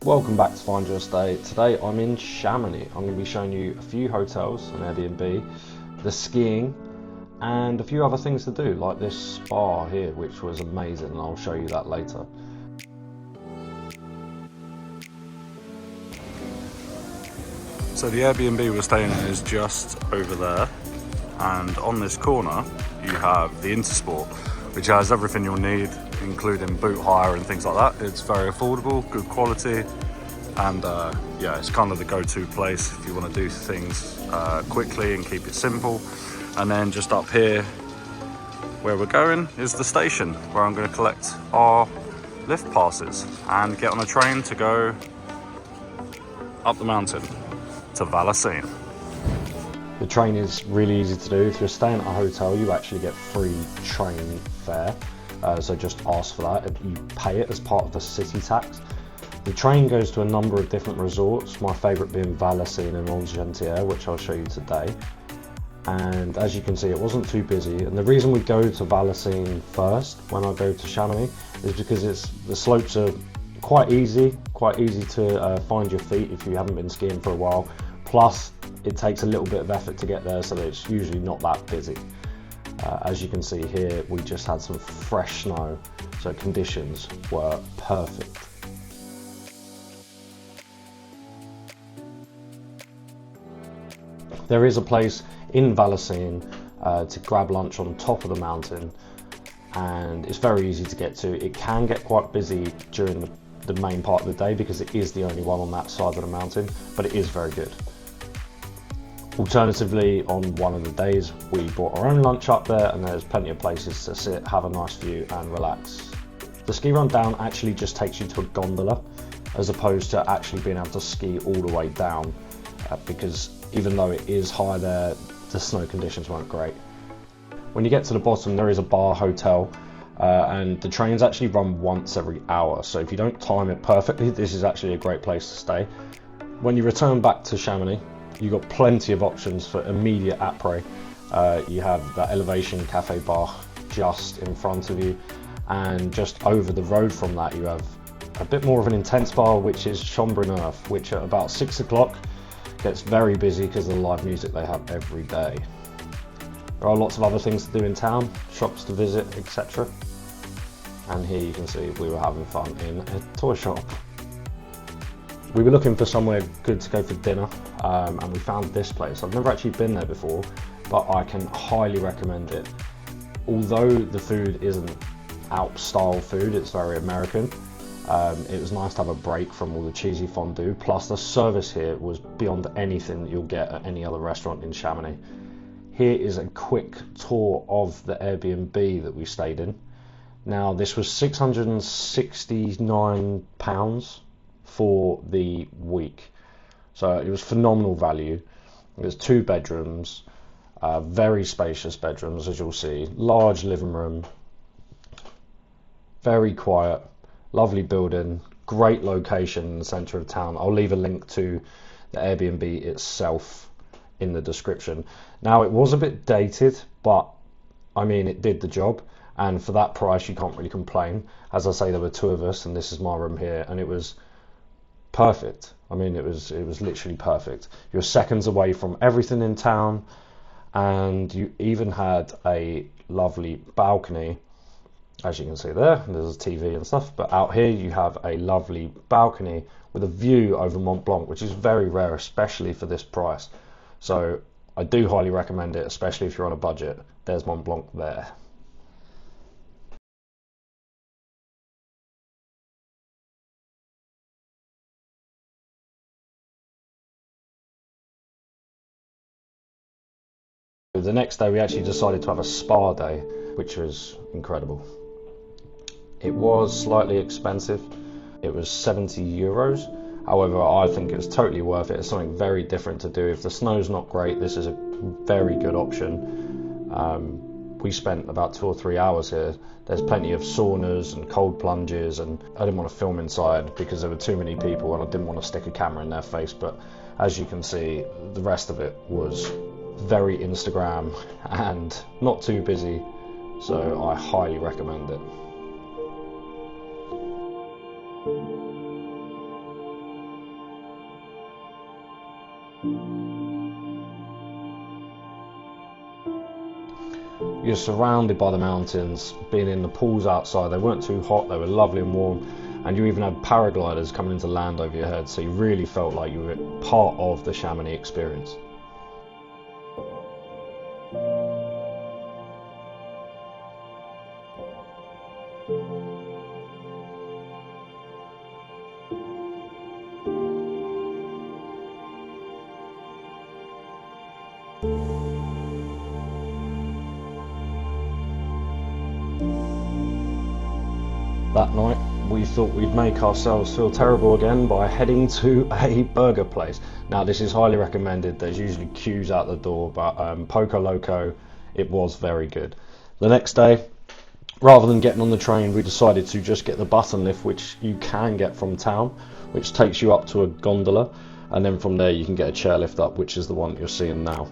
Welcome back to Find Your Stay. Today I'm in Chamonix. I'm going to be showing you a few hotels on Airbnb, the skiing, and a few other things to do, like this spa here, which was amazing, and I'll show you that later. So the Airbnb we're staying in is just over there, and on this corner you have the Intersport, which has everything you'll need, including boot hire and things like that. It's very affordable, good quality, and yeah, it's kind of the go-to place if you want to do things quickly and keep it simple. And then just up here where we're going is the station, where I'm going to collect our lift passes and get on a train to go up the mountain to Vallorcine. The train is really easy to do. If you're staying at a hotel, you actually get free train fare, so just ask for that. You pay it as part of the city tax. The train goes to a number of different resorts, my favourite being Vallorcine and Argentière, which I'll show you today. And as you can see, it wasn't too busy, and the reason we go to Vallorcine first when I go to Chamonix is because the slopes are quite easy to find your feet if you haven't been skiing for a while. Plus, it takes a little bit of effort to get there, so that it's usually not that busy. As you can see here, we just had some fresh snow, so conditions were perfect. There is a place in Vallorcine to grab lunch on top of the mountain, and it's very easy to get to. It can get quite busy during the main part of the day because it is the only one on that side of the mountain, but it is very good. Alternatively, on one of the days, we brought our own lunch up there, and there's plenty of places to sit, have a nice view and relax. The ski run down actually just takes you to a gondola, as opposed to actually being able to ski all the way down, because even though it is high there, the snow conditions weren't great. When you get to the bottom, there is a bar hotel, and the trains actually run once every hour, so if you don't time it perfectly, this is actually a great place to stay. When you return back to Chamonix, you've got plenty of options for immediate Apres. You have the Elevation Cafe bar just in front of you, and just over the road from that you have a bit more of an intense bar, which is Chambre Neuf, which at about 6 o'clock gets very busy because of the live music they have every day. There are lots of other things to do in town, shops to visit, etc. And here you can see we were having fun in a toy shop. We were looking for somewhere good to go for dinner, and we found this place. I've never actually been there before, but I can highly recommend it. Although the food isn't Alps style food, it's very American. It was nice to have a break from all the cheesy fondue, plus the service here was beyond anything that you'll get at any other restaurant in Chamonix. Here is a quick tour of the Airbnb that we stayed in. Now, this was £669 for the week, so it was phenomenal value. There's 2 bedrooms, very spacious bedrooms, as you'll see, large living room, very quiet, lovely building, great location in the centre of town. I'll leave a link to the Airbnb itself in the description. Now, it was a bit dated, but I mean, it did the job, and for that price you can't really complain. As I say, there were 2 of us, and this is my room here, and it was perfect. I mean, it was literally perfect. You're seconds away from everything in town, and you even had a lovely balcony. As you can see there, there's a TV and stuff, but out here you have a lovely balcony with a view over Mont Blanc, which is very rare, especially for this price. So I do highly recommend it, especially if you're on a budget. There's Mont Blanc there. The next day we actually decided to have a spa day, which was incredible. It was slightly expensive. It was €70. However, I think it's totally worth it. It's something very different to do. If the snow's not great, this is a very good option. We spent about 2 or 3 hours here. There's plenty of saunas and cold plunges, and I didn't want to film inside because there were too many people and I didn't want to stick a camera in their face, but as you can see, the rest of it was very Instagram and not too busy, so I highly recommend it. You're surrounded by the mountains, being in the pools outside, they weren't too hot, they were lovely and warm, and you even had paragliders coming into land over your head, so you really felt like you were part of the Chamonix experience. That night, we thought we'd make ourselves feel terrible again by heading to a burger place. Now, this is highly recommended. There's usually queues out the door, but Poco Loco, it was very good. The next day, rather than getting on the train, we decided to just get the button lift, which you can get from town, which takes you up to a gondola, and then from there you can get a chairlift up, which is the one you're seeing now.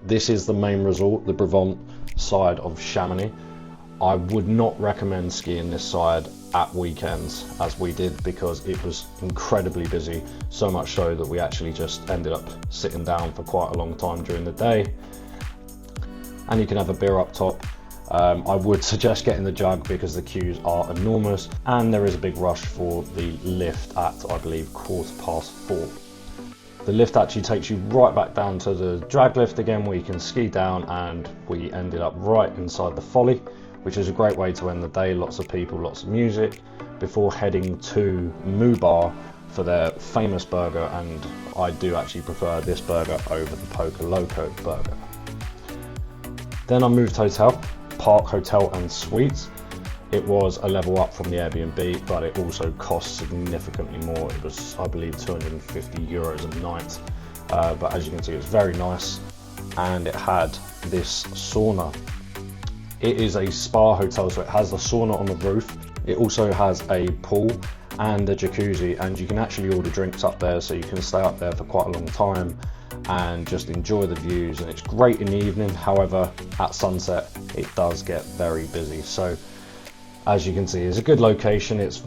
This is the main resort, the Brevent side of Chamonix. I would not recommend skiing this side at weekends as we did, because it was incredibly busy, so much so that we actually just ended up sitting down for quite a long time during the day. And you can have a beer up top. I would suggest getting the jug because the queues are enormous, and there is a big rush for the lift at, I believe, 4:15. The lift actually takes you right back down to the drag lift again, where you can ski down, and we ended up right inside the folly, which is a great way to end the day. Lots of people, lots of music, before heading to Moo Bar for their famous burger, and I do actually prefer this burger over the Poco Loco burger. Then I moved hotel, Park Hotel and Suites. It was a level up from the Airbnb, but it also cost significantly more. It was, I believe, 250 euros a night, but as you can see, it's very nice, and it had this sauna. It is a spa hotel, so it has a sauna on the roof. It also has a pool and a jacuzzi, and you can actually order drinks up there, so you can stay up there for quite a long time and just enjoy the views, and it's great in the evening. However, at sunset it does get very busy. So as you can see, it's a good location. It's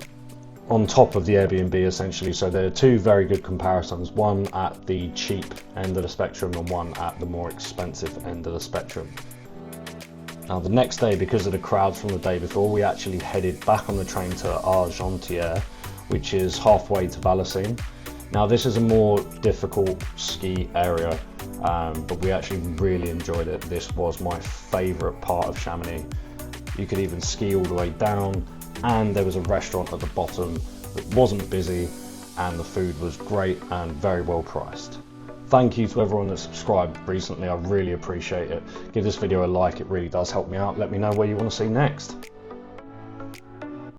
on top of the Airbnb essentially, so there are two very good comparisons, one at the cheap end of the spectrum and one at the more expensive end of the spectrum. Now, the next day, because of the crowds from the day before, we actually headed back on the train to Argentière, which is halfway to Vallorcine. Now, this is a more difficult ski area, but we actually really enjoyed it. This was my favourite part of Chamonix. You could even ski all the way down, and there was a restaurant at the bottom that wasn't busy, and the food was great and very well priced. Thank you to everyone that subscribed recently, I really appreciate it. Give this video a like, it really does help me out. Let me know where you want to see next.